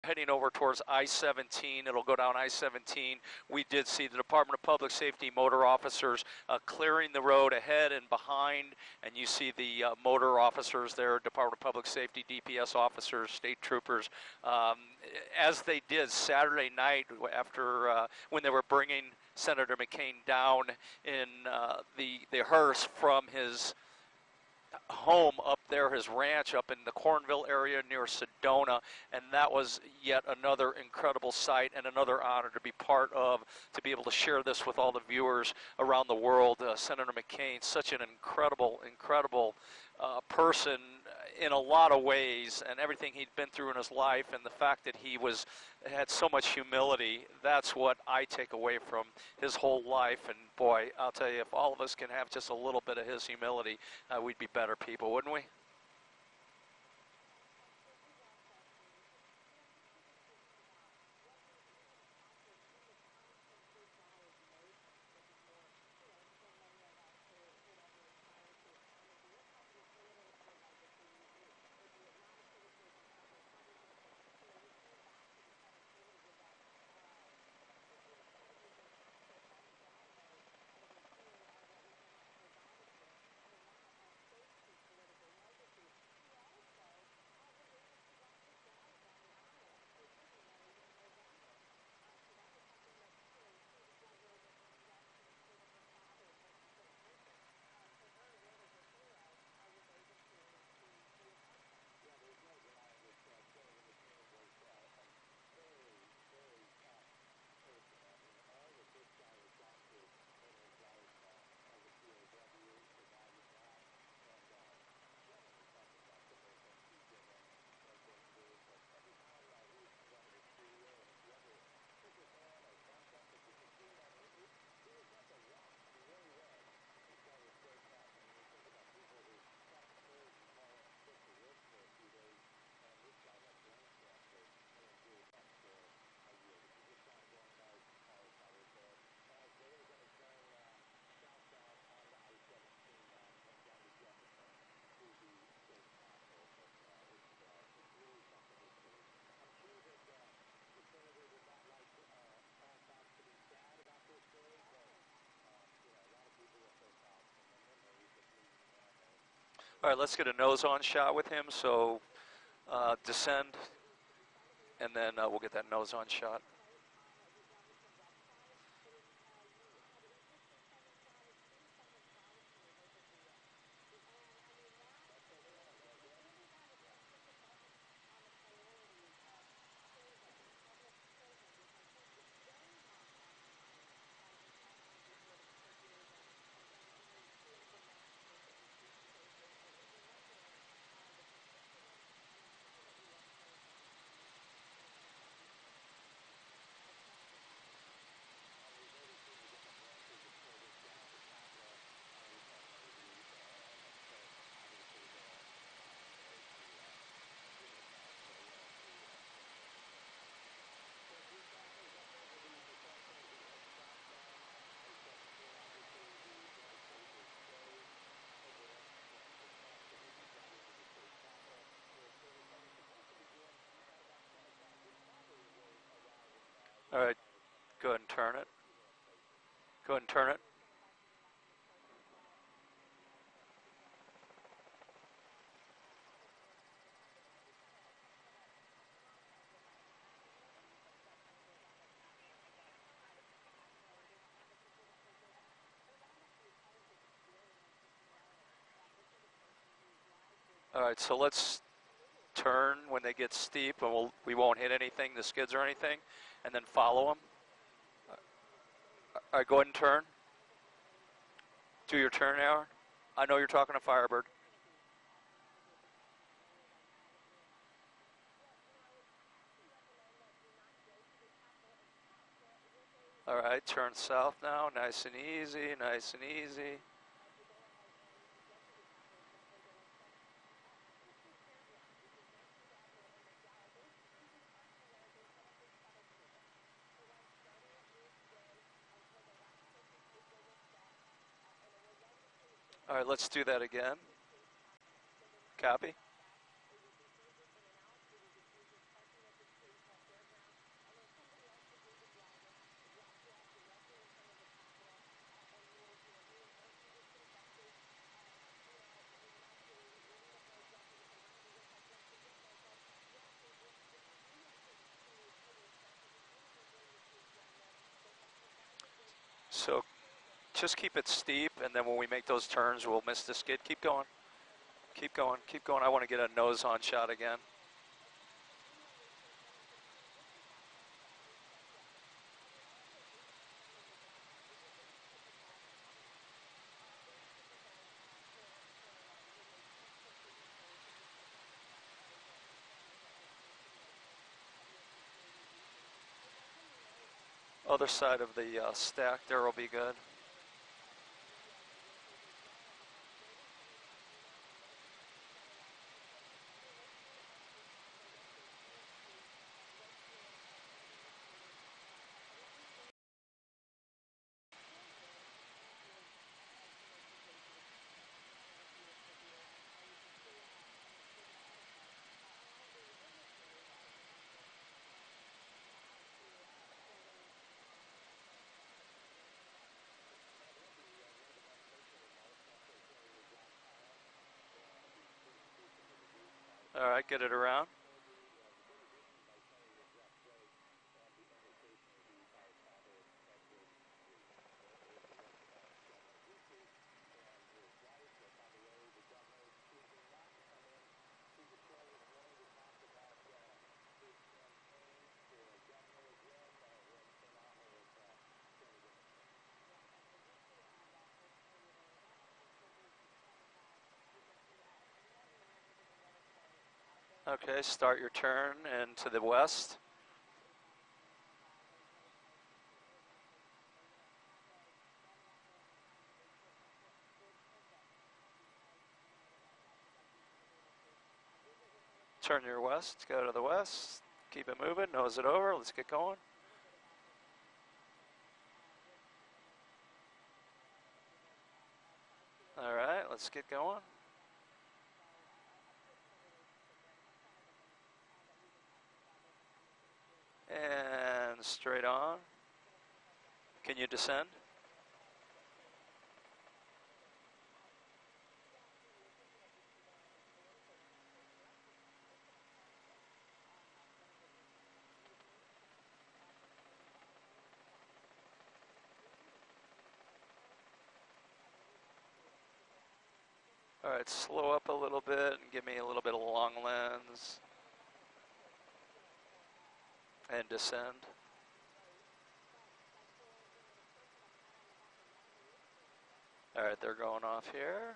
heading over towards I-17. It'll go down I-17. We did see the Department of Public Safety motor officers clearing the road ahead and behind, and you see the motor officers there, Department of Public Safety, DPS officers, state troopers, as they did Saturday night after when they were bringing Senator McCain down in the hearse from his home up there, his ranch up in the Cornville area near Sedona, and that was yet another incredible sight and another honor to be part of, to be able to share this with all the viewers around the world. Senator McCain, such an incredible person in a lot of ways, and everything he'd been through in his life, and the fact that he had so much humility. That's what I take away from his whole life. And boy, I'll tell you, if all of us can have just a little bit of his humility, we'd be better people, wouldn't we? All right, let's get a nose-on shot with him. So descend, and then we'll get that nose-on shot. All right, go ahead and turn it. Go ahead and turn it. All right, so let's turn when they get steep, and we won't hit anything, the skids or anything, and then follow them. All right, go ahead and turn. Do your turn, Aaron. I know you're talking to Firebird. All right, turn south now, nice and easy, nice and easy. All right, let's do that again. Copy. So just keep it steep, and then when we make those turns, we'll miss the skid. Keep going. Keep going. Keep going. I want to get a nose-on shot again. Other side of the stack there will be good. All right, get it around. Okay, start your turn and to the west. Turn your west, go to the west, keep it moving, nose it over, let's get going. All right, let's get going. And straight on. Can you descend? All right, slow up a little bit and give me a little bit of long lens. And descend. All right, they're going off here.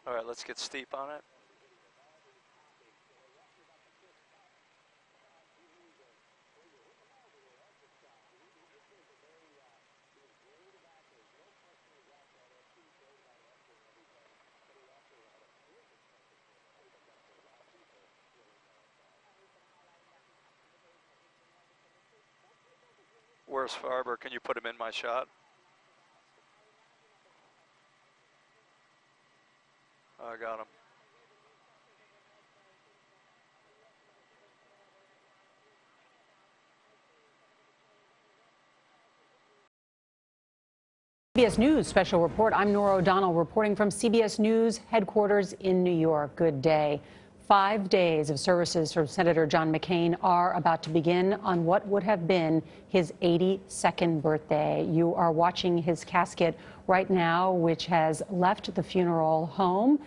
All right, let's get steep on it. Where's Farber? Can you put him in my shot? I got him. CBS News special report. I'm Nora O'Donnell reporting from CBS News headquarters in New York. Good day. 5 days of services for Senator John McCain are about to begin on what would have been his 82nd birthday. You are watching his casket right now, which has left the funeral home.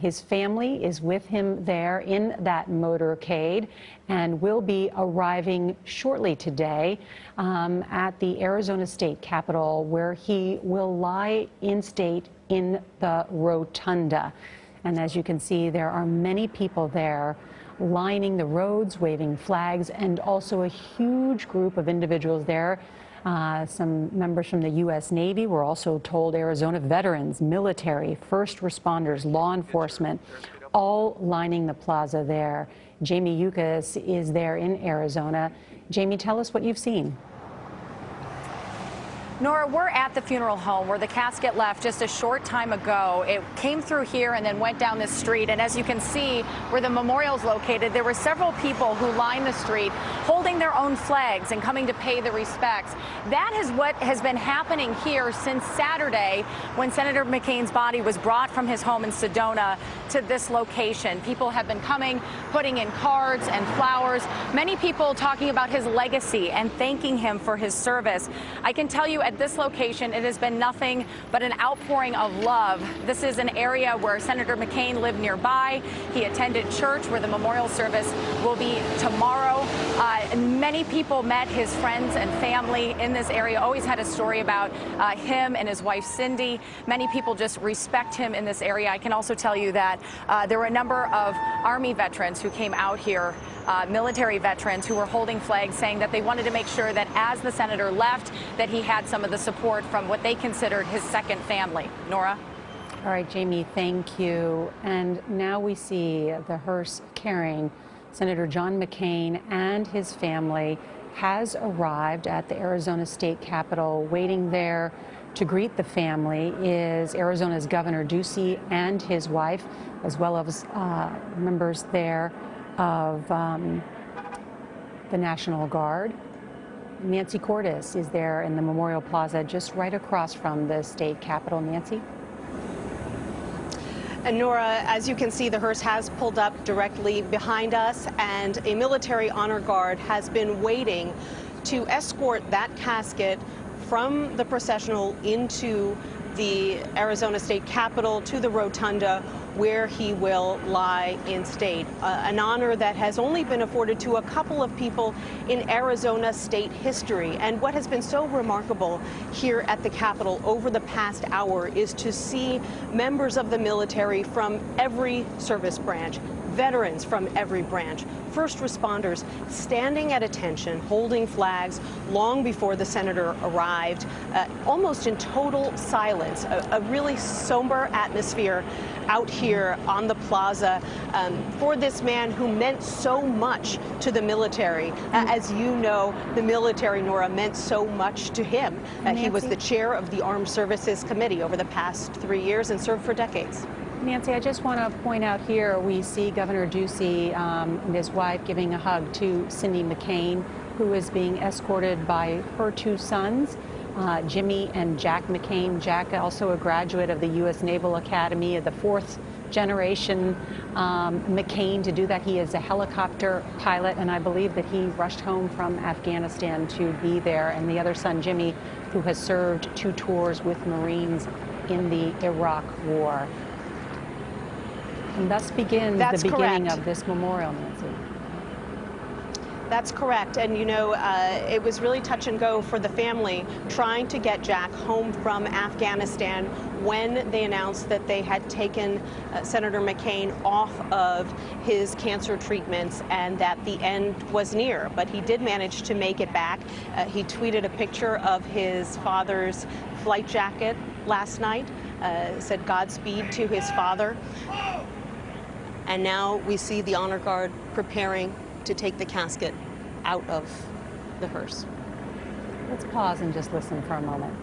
His family is with him there in that motorcade and will be arriving shortly today at the Arizona State Capitol, where he will lie in state in the rotunda. And as you can see, there are many people there lining the roads, waving flags, and also a huge group of individuals there. Some members from the U.S. Navy were also told, Arizona veterans, military, first responders, law enforcement, all lining the plaza there. Jamie Yukas is there in Arizona. Jamie, tell us what you've seen. Nora, we're at the funeral home where the casket left just a short time ago. It came through here and then went down this street. And as you can see, where the memorial is located, there were several people who lined the street holding their own flags and coming to pay the respects. That is what has been happening here since Saturday when Senator McCain's body was brought from his home in Sedona to this location. People have been coming, putting in cards and flowers, many people talking about his legacy and thanking him for his service. I can tell you at this location, it has been nothing but an outpouring of love. This is an area where Senator McCain lived nearby. He attended church where the memorial service will be tomorrow. Many people met his friends and family in this area, always had a story about him and his wife, Cindy. Many people just respect him in this area. I can also tell you that there were a number of Army veterans who came out here, military veterans who were holding flags saying that they wanted to make sure that as the senator left, that he had some of the support from what they considered his second family. Nora? All right, Jamie, thank you. And now we see the hearse carrying Senator John McCain and his family has arrived at the Arizona State Capitol. Waiting there to greet the family is Arizona's Governor Ducey and his wife, as well as members there of the National Guard. Nancy Cordes is there in the Memorial Plaza just right across from the state capitol. Nancy? And Nora, as you can see, the hearse has pulled up directly behind us, and a military honor guard has been waiting to escort that casket from the processional into the Arizona State Capitol to the rotunda where he will lie in state. An honor that has only been afforded to a couple of people in Arizona state history. And what has been so remarkable here at the Capitol over the past hour is to see members of the military from every service branch, veterans from every branch, first responders standing at attention, holding flags long before the senator arrived, almost in total silence, a really somber atmosphere out here on the plaza for this man who meant so much to the military. As you know, the military, Nora, meant so much to him. He was the chair of the Armed Services Committee over the past 3 years and served for decades. Nancy, I just want to point out here, we see Governor Ducey and his wife giving a hug to Cindy McCain, who is being escorted by her two sons, Jimmy and Jack McCain. Jack, also a graduate of the U.S. Naval Academy, the fourth generation McCain to do that. He is a helicopter pilot, and I believe that he rushed home from Afghanistan to be there. And the other son, Jimmy, who has served 2 tours with Marines in the Iraq War. And thus begins the beginning of this memorial, Nancy. That's correct. And, you know, it was really touch and go for the family trying to get Jack home from Afghanistan when they announced that they had taken Senator McCain off of his cancer treatments and that the end was near. But he did manage to make it back. He tweeted a picture of his father's flight jacket last night, said Godspeed to his father. And now we see the honor guard preparing to take the casket out of the hearse. Let's pause and just listen for a moment.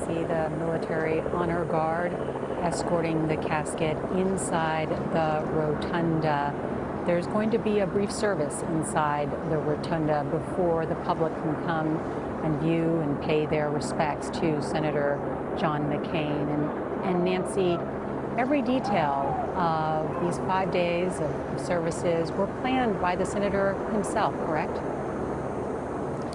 see the military honor guard escorting the casket inside the rotunda. There's going to be a brief service inside the rotunda before the public can come and view and pay their respects to Senator John McCain. And Nancy, every detail of these 5 days of services were planned by the senator himself, correct?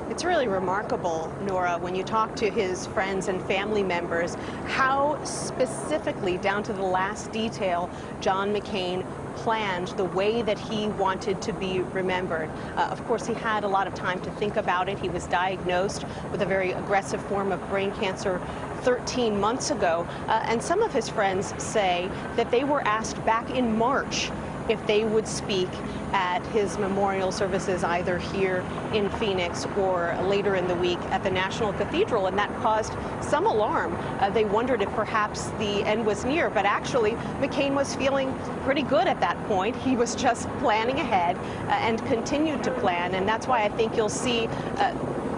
It's really remarkable, Nora, when you talk to his friends and family members, how specifically, down to the last detail, John McCain planned the way that he wanted to be remembered. Of course, he had a lot of time to think about it. He was diagnosed with a very aggressive form of brain cancer 13 months ago. And some of his friends say that they were asked back in March if they would speak at his memorial services either here in Phoenix or later in the week at the National Cathedral, and that caused some alarm. They wondered if perhaps the end was near, but actually McCain was feeling pretty good at that point. He was just planning ahead and continued to plan, and that's why I think you'll see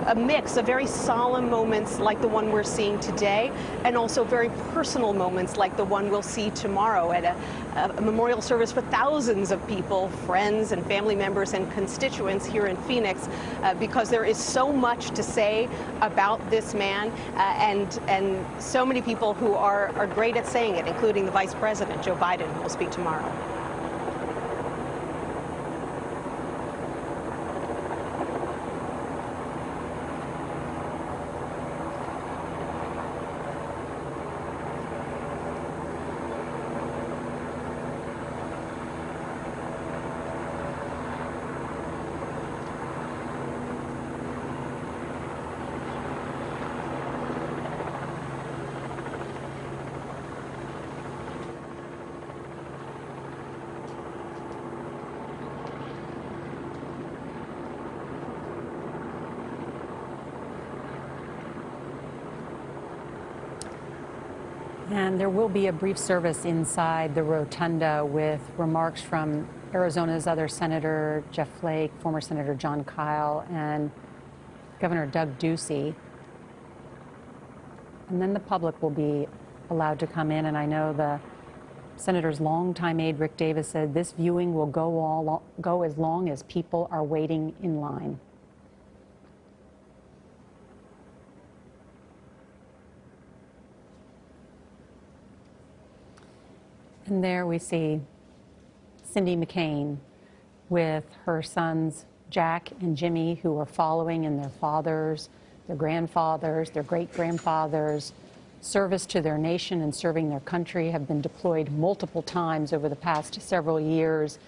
a mix of very solemn moments like the one we're seeing today, and also very personal moments like the one we'll see tomorrow at a memorial service for thousands of people, friends and family members and constituents here in Phoenix, because there is so much to say about this man, and so many people who are great at saying it, including the Vice President, Joe Biden, who will speak tomorrow. And there will be a brief service inside the rotunda with remarks from Arizona's other senator, Jeff Flake, former Senator John Kyle, and Governor Doug Ducey. And then the public will be allowed to come in. And I know the senator's longtime aide, Rick Davis, said this viewing will go as long as people are waiting in line. And there we see Cindy McCain with her sons, Jack and Jimmy, who are following in their fathers, their grandfathers, their great-grandfathers' service to their nation and serving their country, have been deployed multiple times over the past several years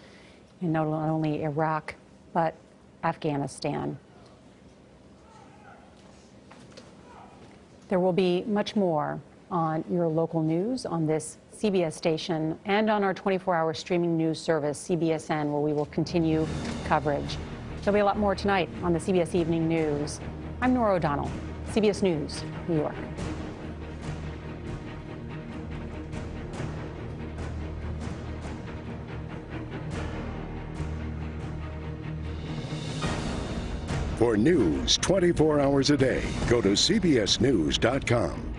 in not only Iraq, but Afghanistan. There will be much more on your local news on this CBS station and on our 24-hour streaming news service, CBSN, where we will continue coverage. There'll be a lot more tonight on the CBS Evening News. I'm Nora O'Donnell, CBS News, New York. For news 24 hours a day, go to cbsnews.com.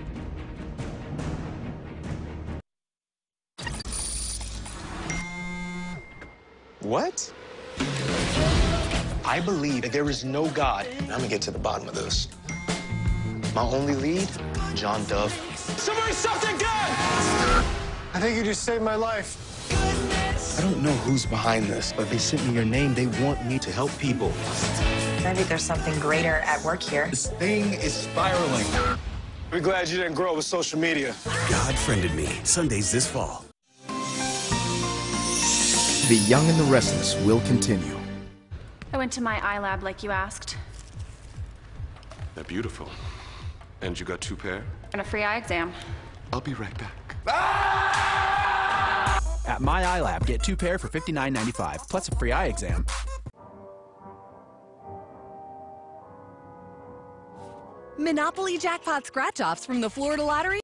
What? I believe that there is no God. I'm gonna get to the bottom of this. My only lead, John Dove. Somebody stop that gun! I think you just saved my life. I don't know who's behind this, but they sent me your name. They want me to help people. Maybe there's something greater at work here. This thing is spiraling. We're glad you didn't grow up with social media. God Friended Me, Sundays this fall. The Young and the Restless will continue. I went to my eye lab like you asked. They're beautiful. And you got 2 pair? And a free eye exam. I'll be right back. At My Eye Lab, get 2 pair for $59.95, plus a free eye exam. Monopoly jackpot scratch-offs from the Florida Lottery